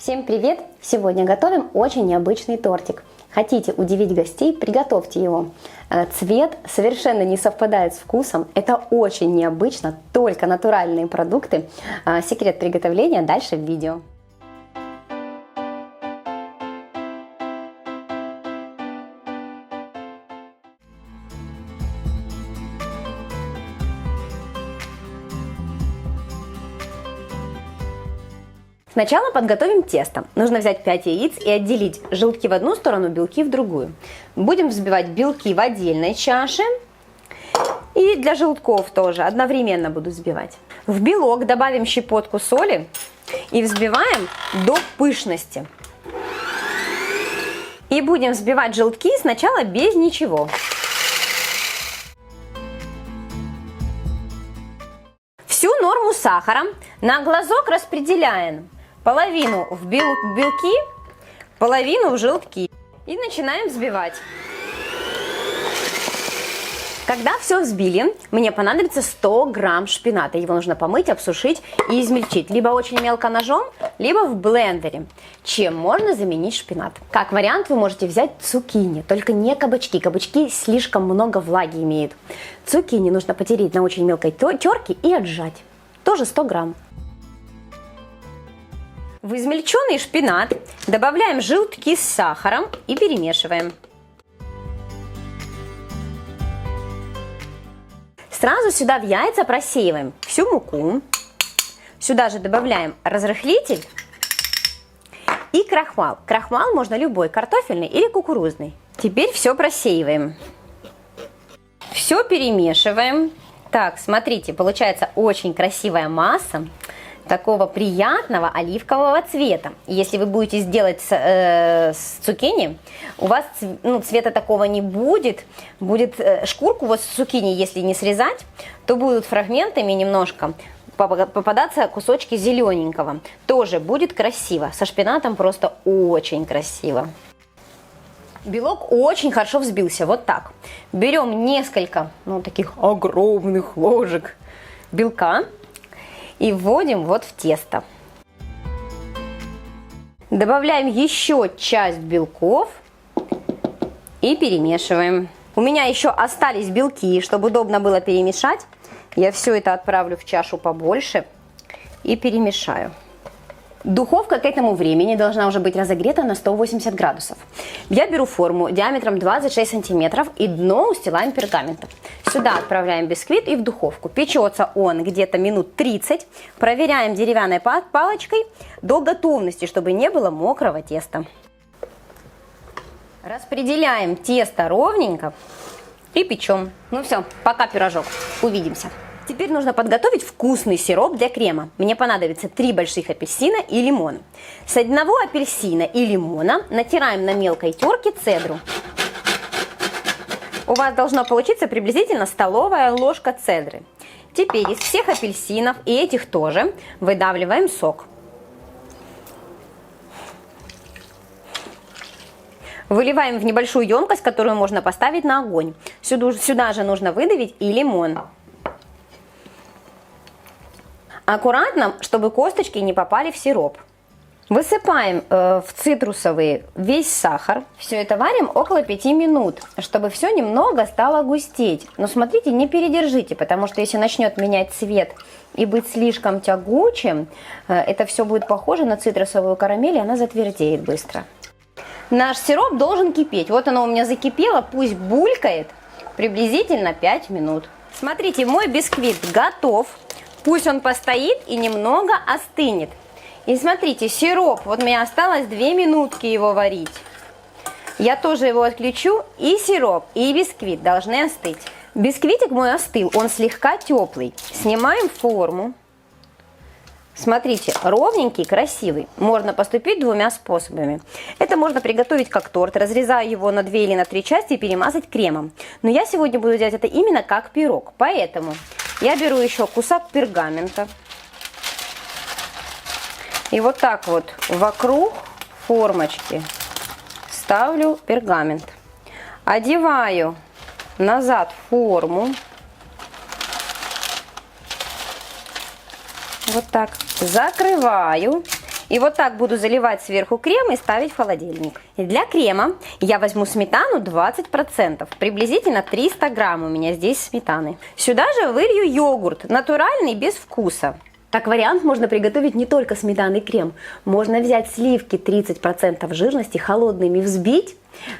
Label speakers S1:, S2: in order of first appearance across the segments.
S1: Всем привет! Сегодня готовим очень необычный тортик. Хотите удивить гостей, приготовьте его. Цвет совершенно не совпадает с вкусом. Это очень необычно, только натуральные продукты. Секрет приготовления дальше в видео. Сначала подготовим тесто. Нужно взять 5 яиц и отделить желтки в одну сторону, белки в другую. Будем взбивать белки в отдельной чаше. И для желтков тоже одновременно буду взбивать. В белок добавим щепотку соли и взбиваем до пышности. И будем взбивать желтки сначала без ничего. Всю норму сахара на глазок распределяем. Половину в белки, половину в желтки. И начинаем взбивать. Когда все взбили, мне понадобится 100 грамм шпината. Его нужно помыть, обсушить и измельчить. Либо очень мелко ножом, либо в блендере. Чем можно заменить шпинат? Как вариант вы можете взять цукини, только не кабачки. Кабачки слишком много влаги имеют. Цукини нужно потереть на очень мелкой терке и отжать. Тоже 100 грамм. В измельченный шпинат добавляем желтки с сахаром и перемешиваем. Сразу сюда в яйца просеиваем всю муку. Сюда же добавляем разрыхлитель и крахмал. Крахмал можно любой, картофельный или кукурузный. Теперь все просеиваем. Все перемешиваем. Так, смотрите, получается очень красивая масса. Такого приятного оливкового цвета. Если вы будете делать с цукини, у вас цвета такого не будет. Будет шкурку вот с цукини, если не срезать, то будут фрагментами немножко попадаться кусочки зелененького. Тоже будет красиво. Со шпинатом просто очень красиво. Белок очень хорошо взбился. Вот так. Берем несколько таких огромных ложек белка. И вводим вот в тесто. Добавляем еще часть белков и перемешиваем. У меня еще остались белки, чтобы удобно было перемешать. Я все это отправлю в чашу побольше и перемешаю. Духовка к этому времени должна уже быть разогрета на 180 градусов. Я беру форму диаметром 26 сантиметров и дно устилаем пергаментом. Сюда отправляем бисквит и в духовку. Печется он где-то минут 30. Проверяем деревянной палочкой до готовности, чтобы не было мокрого теста. Распределяем тесто ровненько и печем. Ну все, пока пирожок. Увидимся. Теперь нужно подготовить вкусный сироп для крема. Мне понадобится 3 больших апельсина и лимон. С одного апельсина и лимона натираем на мелкой терке цедру. У вас должно получиться приблизительно столовая ложка цедры. Теперь из всех апельсинов и этих тоже выдавливаем сок. Выливаем в небольшую емкость, которую можно поставить на огонь. Сюда же нужно выдавить и лимон. Аккуратно, чтобы косточки не попали в сироп. Высыпаем в цитрусовые весь сахар. Все это варим около 5 минут, чтобы все немного стало густеть. Но смотрите, не передержите, потому что если начнет менять цвет и быть слишком тягучим, это все будет похоже на цитрусовую карамель, и она затвердеет быстро. Наш сироп должен кипеть. Вот оно у меня закипело, пусть булькает приблизительно 5 минут. Смотрите, мой бисквит готов. Пусть он постоит и немного остынет. И смотрите, сироп, вот у меня осталось 2 минутки его варить. Я тоже его отключу, и сироп, и бисквит должны остыть. Бисквитик мой остыл, он слегка теплый. Снимаем форму. Смотрите, ровненький, красивый. Можно поступить 2 способами. Это можно приготовить как торт, разрезая его на 2 или на 3 части и перемазать кремом. Но я сегодня буду делать это именно как пирог. Поэтому я беру еще кусок пергамента. И вот так вот вокруг формочки ставлю пергамент. Одеваю назад форму. Вот так. Закрываю И вот так буду заливать сверху крем и ставить в холодильник. И для крема я возьму сметану 20%, приблизительно 300 грамм у меня здесь сметаны. Сюда же вылью йогурт, натуральный, без вкуса. Как вариант можно приготовить не только сметанный крем. Можно взять сливки 30% жирности, холодными взбить.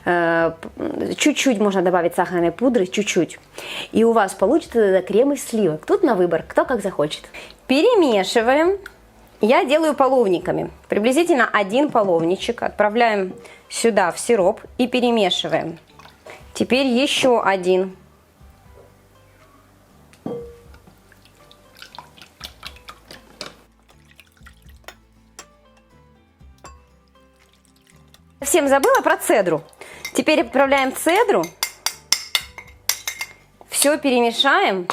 S1: Чуть-чуть можно добавить сахарной пудры, чуть-чуть. И у вас получится крем из сливок. Тут на выбор, кто как захочет. Перемешиваем. Я делаю половниками. Приблизительно 1 половничек отправляем сюда в сироп и перемешиваем. Теперь еще 1. Совсем забыла про цедру. Теперь отправляем цедру. Все перемешаем.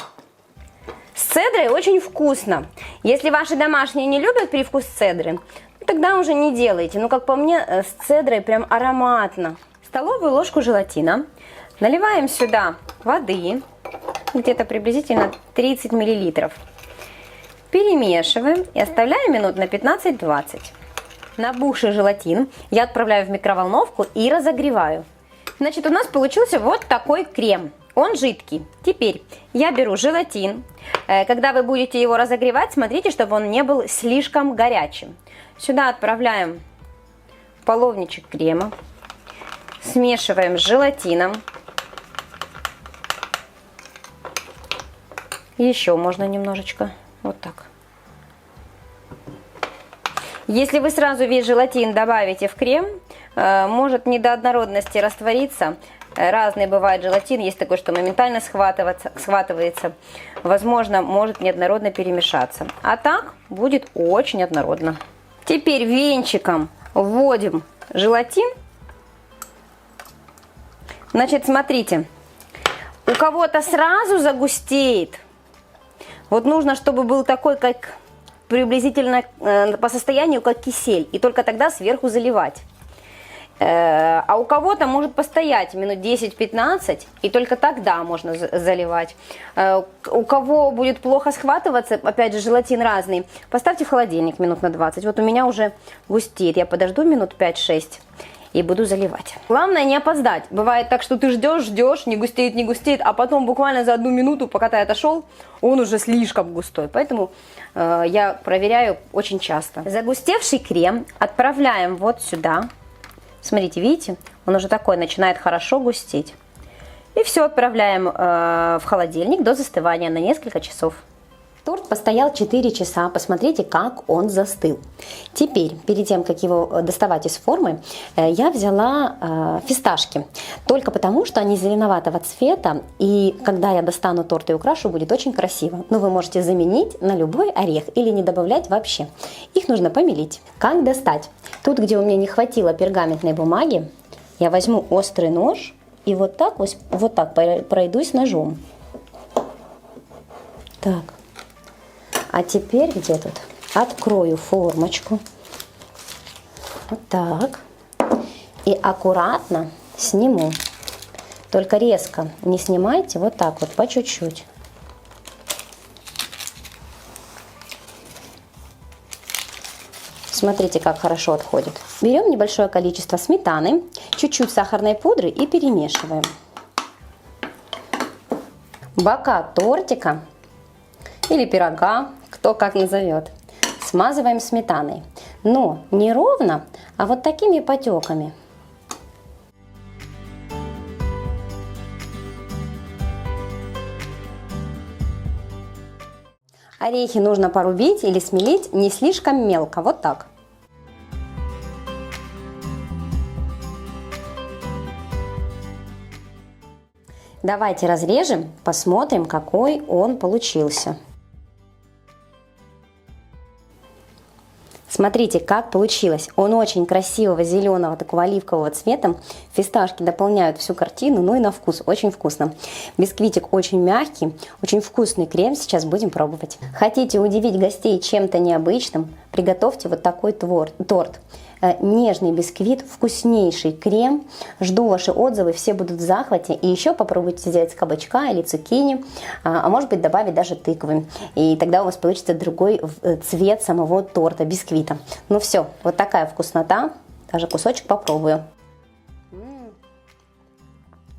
S1: С цедрой очень вкусно. Если ваши домашние не любят привкус цедры, тогда уже не делайте. Но, как по мне, с цедрой прям ароматно. Столовую ложку желатина. Наливаем сюда воды. Где-то приблизительно 30 мл. Перемешиваем и оставляем минут на 15-20. Набухший желатин я отправляю в микроволновку и разогреваю. Значит, у нас получился вот такой крем. Он жидкий. Теперь я беру желатин. Когда вы будете его разогревать, смотрите, чтобы он не был слишком горячим. Сюда отправляем половничек крема. Смешиваем с желатином. Еще можно немножечко. Вот так. Если вы сразу весь желатин добавите в крем, может не до однородности раствориться. Разный бывает желатин, есть такой, что моментально схватывается. Возможно, может неоднородно перемешаться. А так будет очень однородно. Теперь венчиком вводим желатин. Значит, смотрите, у кого-то сразу загустеет. Вот нужно, чтобы был такой, как приблизительно по состоянию, как кисель. И только тогда сверху заливать. А у кого-то может постоять минут 10-15, и только тогда можно заливать. У кого будет плохо схватываться, опять же, желатин разный, поставьте в холодильник минут на 20. Вот у меня уже густеет. Я подожду минут 5-6 и буду заливать. Главное не опоздать. Бывает так, что ты ждешь, не густеет, а потом буквально за 1 минуту, пока ты отошел, он уже слишком густой. Поэтому я проверяю очень часто. Загустевший крем отправляем вот сюда. Смотрите, видите, он уже такой начинает хорошо густеть. И все отправляем в холодильник до застывания на несколько часов. Торт постоял 4 часа, посмотрите, как он застыл. Теперь, перед тем, как его доставать из формы, я взяла фисташки. Только потому, что они зеленоватого цвета, и когда я достану торт и украшу, будет очень красиво. Но вы можете заменить на любой орех или не добавлять вообще. Их нужно помелить. Как достать? Тут, где у меня не хватило пергаментной бумаги, я возьму острый нож и вот так пройдусь ножом. Так. А теперь где тут? Открою формочку. Вот так. И аккуратно сниму. Только резко не снимайте, вот так вот, по чуть-чуть. Смотрите, как хорошо отходит. Берем небольшое количество сметаны, чуть-чуть сахарной пудры и перемешиваем. Бока тортика или пирога, кто как назовет, смазываем сметаной. Но не ровно, а вот такими потеками. Орехи нужно порубить или смелить не слишком мелко, вот так. Давайте разрежем, посмотрим, какой он получился. Смотрите, как получилось. Он очень красивого зеленого, такого оливкового цвета. Фисташки дополняют всю картину, ну и на вкус очень вкусно. Бисквитик очень мягкий, очень вкусный крем. Сейчас будем пробовать. Хотите удивить гостей чем-то необычным? приготовьте вот такой торт. Нежный бисквит, вкуснейший крем. Жду ваши отзывы, все будут в захвате. И еще попробуйте взять кабачка или цукини, а может быть добавить даже тыквы. И тогда у вас получится другой цвет самого торта, бисквита. Ну все, вот такая вкуснота. Даже кусочек попробую.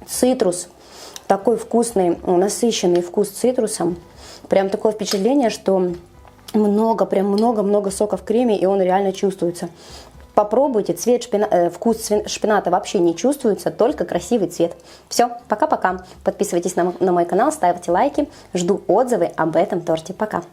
S1: Цитрус. Такой вкусный, насыщенный вкус цитрусом. Прям такое впечатление, что прям много сока в креме, и он реально чувствуется. Попробуйте, вкус шпината вообще не чувствуется, только красивый цвет. Все, пока-пока. Подписывайтесь на мой канал, ставьте лайки. Жду отзывы об этом торте. Пока.